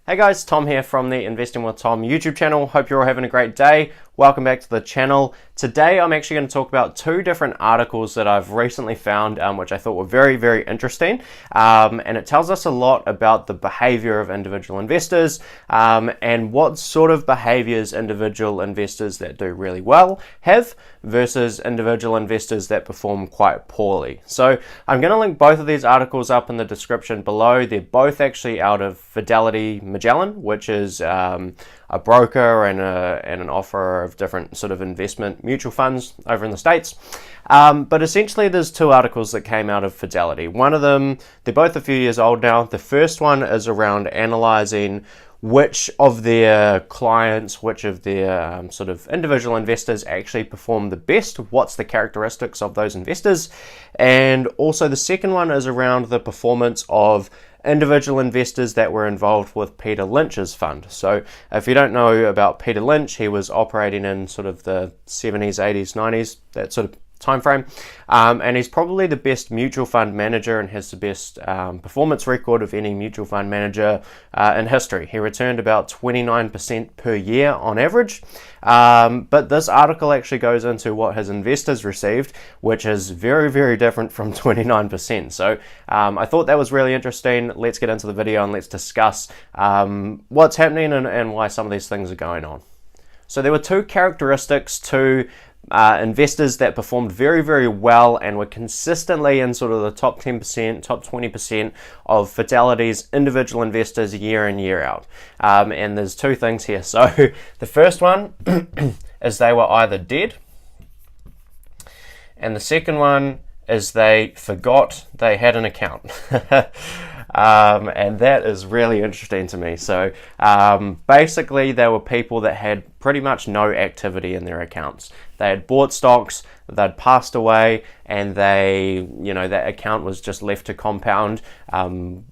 Hey guys, Tom here from the Investing with Tom YouTube channel. Hope you're all having a great day. Welcome back to the channel. Today I'm actually going to talk about two different articles that I've recently found which I thought were very interesting, and it tells us a lot about the behavior of individual investors and what sort of behaviors individual investors that do really well have versus individual investors that perform quite poorly. So I'm going to link both of these articles up in the description below. They're both actually out of Fidelity, which is a broker and an offerer of different sort of investment mutual funds over in the States. But essentially there's two articles that came out of Fidelity. One of them, they're both a few years old now. The first one is around analyzing which of their clients, which of their sort of individual investors actually perform the best, what's the characteristics of those investors. And also the second one is around the performance of individual investors that were involved with Peter Lynch's fund. So if you don't know about Peter Lynch, he was operating in sort of the 70s, 80s, 90s, that sort of time frame, and he's probably the best mutual fund manager and has the best performance record of any mutual fund manager in history. He returned about 29% per year on average, but this article actually goes into what his investors received, which is very different from 29%. So I thought that was really interesting. Let's get into the video and let's discuss what's happening and why some of these things are going on. So there were two characteristics to investors that performed very well and were consistently in sort of the top 10%, top 20% of Fidelity's individual investors year in, year out. And there's two things here. So the first one is they were either dead, and the second one is they forgot they had an account. And that is really interesting to me. So basically they were people that had pretty much no activity in their accounts. They had bought stocks, they'd passed away, and that account was just left to compound, while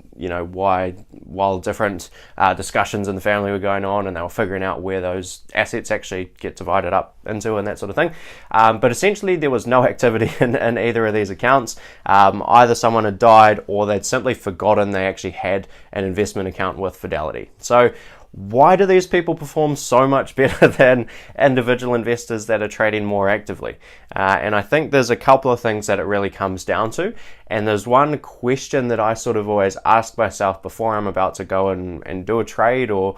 different discussions in the family were going on, and they were figuring out where those assets actually get divided up into and that sort of thing. But essentially there was no activity in either of these accounts. Either someone had died or they'd simply forgotten they actually had an investment account with Fidelity. So why do these people perform so much better than individual investors that are trading more actively? And I think there's a couple of things that it really comes down to. And there's one question that I sort of always ask myself before I'm about to go and do a trade or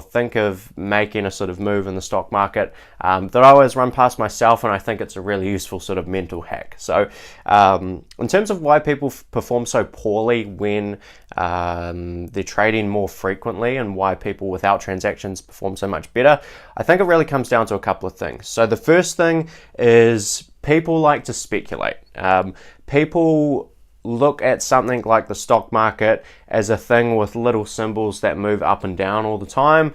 think of making a sort of move in the stock market, that I always run past myself, and I think it's a really useful sort of mental hack. So in terms of why people perform so poorly when they're trading more frequently and why people without transactions perform so much better, I think it really comes down to a couple of things. So the first thing is people like to speculate. People look at something like the stock market as a thing with little symbols that move up and down all the time,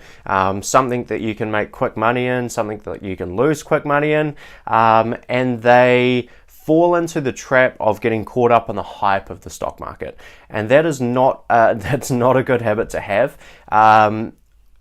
something that you can make quick money in, something that you can lose quick money in, and they fall into the trap of getting caught up in the hype of the stock market. And that is that's not a good habit to have.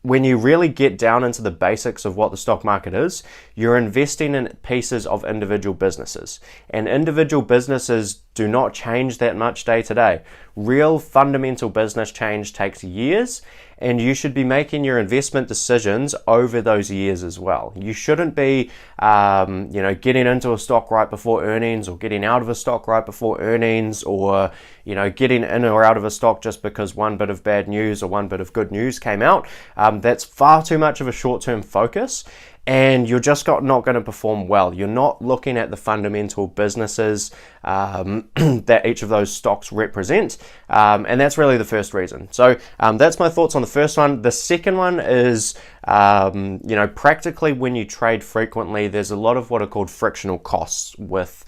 When you really get down into the basics of what the stock market is, you're investing in pieces of individual businesses. And individual businesses do not change that much day to day. Real fundamental business change takes years, and you should be making your investment decisions over those years as well. You shouldn't be, getting into a stock right before earnings, or getting out of a stock right before earnings, or, getting in or out of a stock just because one bit of bad news or one bit of good news came out. That's far too much of a short-term focus, and you're just not going to perform well. You're not looking at the fundamental businesses that each of those stocks represent, and that's really the first reason. So that's my thoughts on the first one. The second one is, practically when you trade frequently, there's a lot of what are called frictional costs with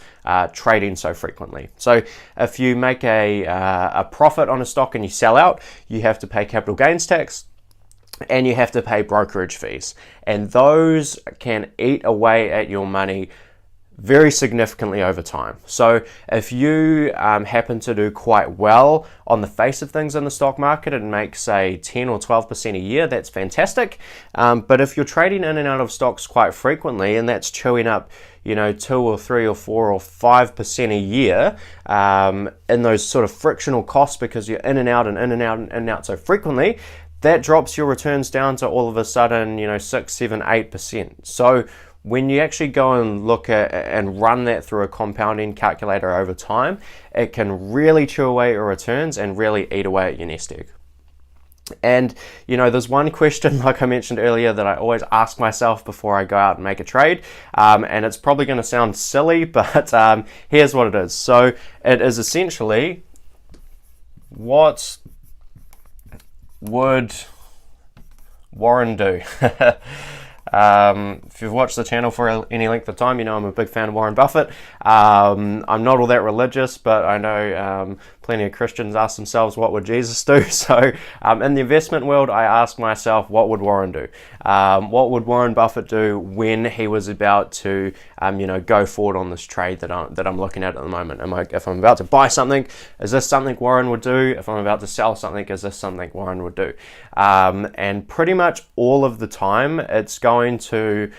trading so frequently. So if you make a profit on a stock and you sell out, you have to pay capital gains tax, and you have to pay brokerage fees, and those can eat away at your money very significantly over time. So if you happen to do quite well on the face of things in the stock market and make, say, 10 or 12% a year, that's fantastic. But if you're trading in and out of stocks quite frequently, and that's chewing up 2 or 3 or 4 or 5% a year in those sort of frictional costs because you're in and out and in and out and in and out so frequently, that drops your returns down to all of a sudden, 6, 7, 8%. So when you actually go and look at and run that through a compounding calculator over time, it can really chew away your returns and really eat away at your nest egg. And there's one question, like I mentioned earlier, that I always ask myself before I go out and make a trade, and it's probably going to sound silly, but here's what it is. So it is essentially, what would Warren do? If you've watched the channel for any length of time, I'm a big fan of Warren Buffett. I'm not all that religious, but I know plenty of Christians ask themselves, what would Jesus do? So in the investment world, I ask myself, what would Warren do? What would Warren Buffett do when he was about to go forward on this trade that I'm looking at the moment? If I'm about to buy something, is this something Warren would do? If I'm about to sell something, is this something Warren would do? And pretty much all of the time, it's going to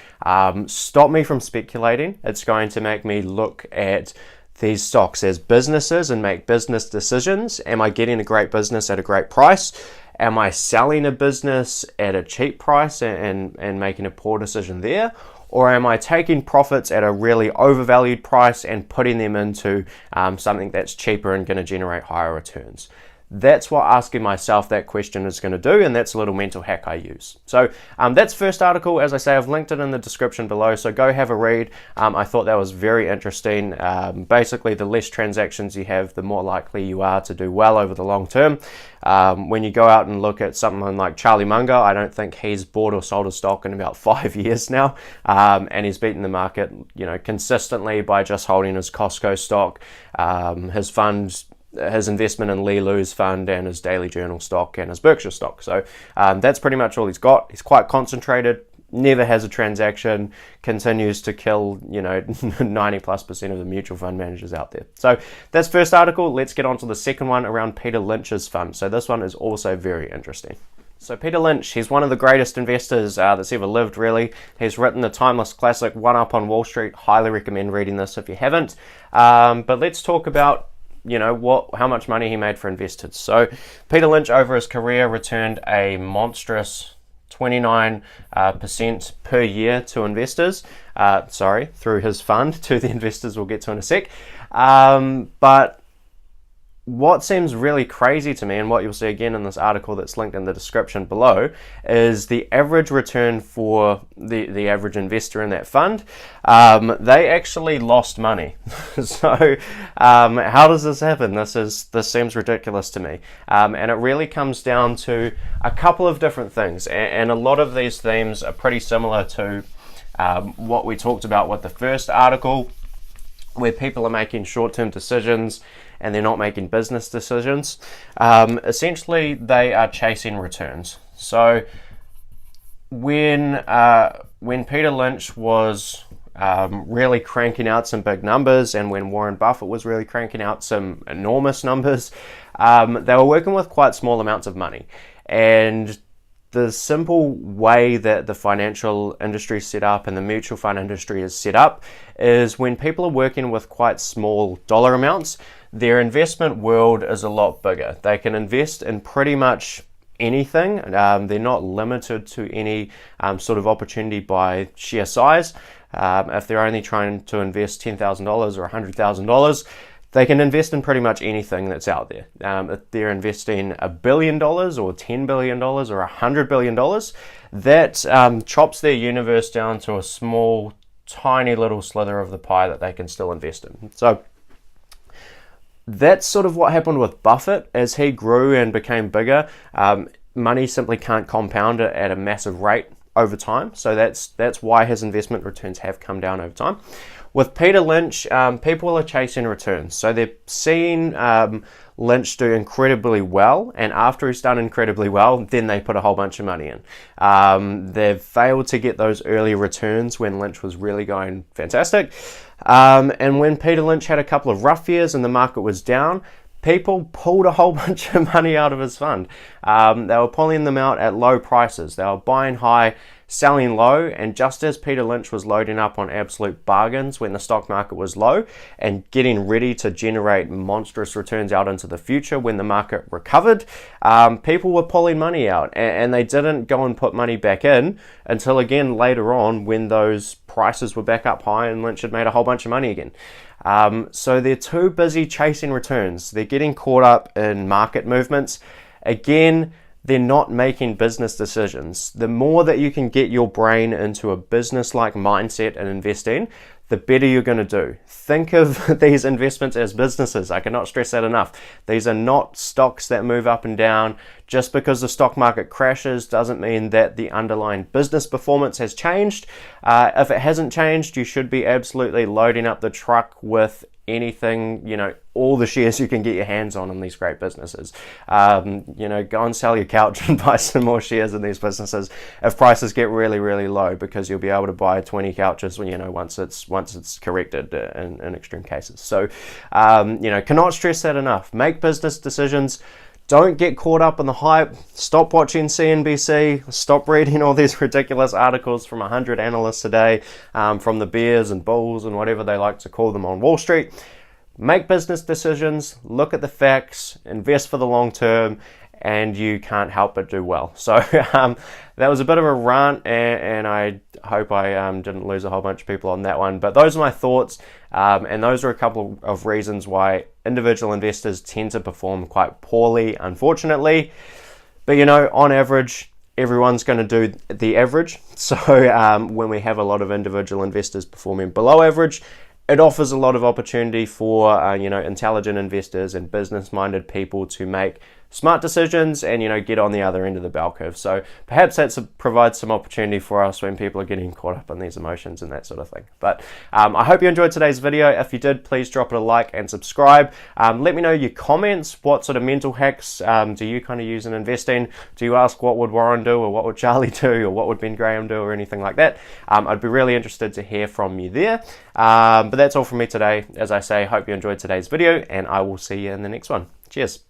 stop me from speculating. It's going to make me look at these stocks as businesses and make business decisions. Am I getting a great business at a great price? Am I selling a business at a cheap price and making a poor decision there? Or am I taking profits at a really overvalued price and putting them into something that's cheaper and going to generate higher returns? That's what asking myself that question is going to do, and that's a little mental hack I use. So that's first article. As I say, I've linked it in the description below, so go have a read. I thought that was very interesting. Basically, the less transactions you have, the more likely you are to do well over the long term. When you go out and look at someone like Charlie Munger, I don't think he's bought or sold a stock in about 5 years now, and he's beaten the market, consistently by just holding his Costco stock, his funds, his investment in Lee Lu's fund, and his Daily Journal stock and his Berkshire stock. So that's pretty much all he's got. He's quite concentrated, never has a transaction, continues to kill 90+% of the mutual fund managers out there. So that's first article. Let's get on to the second one around Peter Lynch's fund. So this one is also very interesting. So Peter Lynch, he's one of the greatest investors that's ever lived, really. He's written the timeless classic One Up on Wall Street. Highly recommend reading this if you haven't. But let's talk about how much money he made for investors. So Peter Lynch over his career returned a monstrous 29% per year to investors. Through his fund to the investors we'll get to in a sec. But what seems really crazy to me, and what you'll see again in this article that's linked in the description below, is the average return for the average investor in that fund. They actually lost money. So how does this happen? This seems ridiculous to me. And it really comes down to a couple of different things. And a lot of these themes are pretty similar to what we talked about with the first article, where people are making short-term decisions and they're not making business decisions. Essentially, they are chasing returns. So when Peter Lynch was really cranking out some big numbers, and when Warren Buffett was really cranking out some enormous numbers, they were working with quite small amounts of money. And the simple way that the financial industry is set up and the mutual fund industry is set up is when people are working with quite small dollar amounts, their investment world is a lot bigger. They can invest in pretty much anything. They're not limited to any sort of opportunity by sheer size. If they're only trying to invest $10,000 or $100,000, they can invest in pretty much anything that's out there. If they're investing $1 billion or $10 billion or $100 billion, that chops their universe down to a small, tiny little slither of the pie that they can still invest in. So that's sort of what happened with Buffett. As he grew and became bigger, money simply can't compound at a massive rate over time. So that's why his investment returns have come down over time. With Peter Lynch, people are chasing returns. So they're seeing Lynch do incredibly well, and after he's done incredibly well, then they put a whole bunch of money in. They've failed to get those early returns when Lynch was really going fantastic. And when Peter Lynch had a couple of rough years and the market was down, people pulled a whole bunch of money out of his fund. They were pulling them out at low prices. They were buying high, selling low, and just as Peter Lynch was loading up on absolute bargains when the stock market was low and getting ready to generate monstrous returns out into the future when the market recovered, people were pulling money out, and they didn't go and put money back in until again later on when those prices were back up high and Lynch had made a whole bunch of money again. So they're too busy chasing returns. They're getting caught up in market movements. Again, they're not making business decisions. The more that you can get your brain into a business-like mindset and investing, the better you're going to do. Think of these investments as businesses. I cannot stress that enough. These are not stocks that move up and down. Just because the stock market crashes doesn't mean that the underlying business performance has changed. If it hasn't changed, you should be absolutely loading up the truck with anything, all the shares you can get your hands on in these great businesses. Go and sell your couch and buy some more shares in these businesses if prices get really, really low, because you'll be able to buy 20 couches once it's corrected in extreme cases. So, cannot stress that enough. Make business decisions. Don't get caught up in the hype. Stop watching CNBC. Stop reading all these ridiculous articles from 100 analysts a day, from the bears and bulls and whatever they like to call them on Wall Street. Make business decisions, look at the facts, invest for the long term, and you can't help but do well. So that was a bit of a rant, and I hope I didn't lose a whole bunch of people on that one. But those are my thoughts, and those are a couple of reasons why individual investors tend to perform quite poorly, unfortunately. But on average, everyone's going to do the average. So when we have a lot of individual investors performing below average, it offers a lot of opportunity for intelligent investors and business-minded people to make smart decisions and get on the other end of the bell curve. So perhaps that provides some opportunity for us when people are getting caught up in these emotions and that sort of thing. But I hope you enjoyed today's video. If you did, please drop it a like and subscribe. Let me know your comments. What sort of mental hacks do you kind of use in investing? Do you ask what would Warren do, or what would Charlie do, or what would Ben Graham do, or anything like that? I'd be really interested to hear from you there. But that's all from me today. As I say, hope you enjoyed today's video, and I will see you in the next one. Cheers.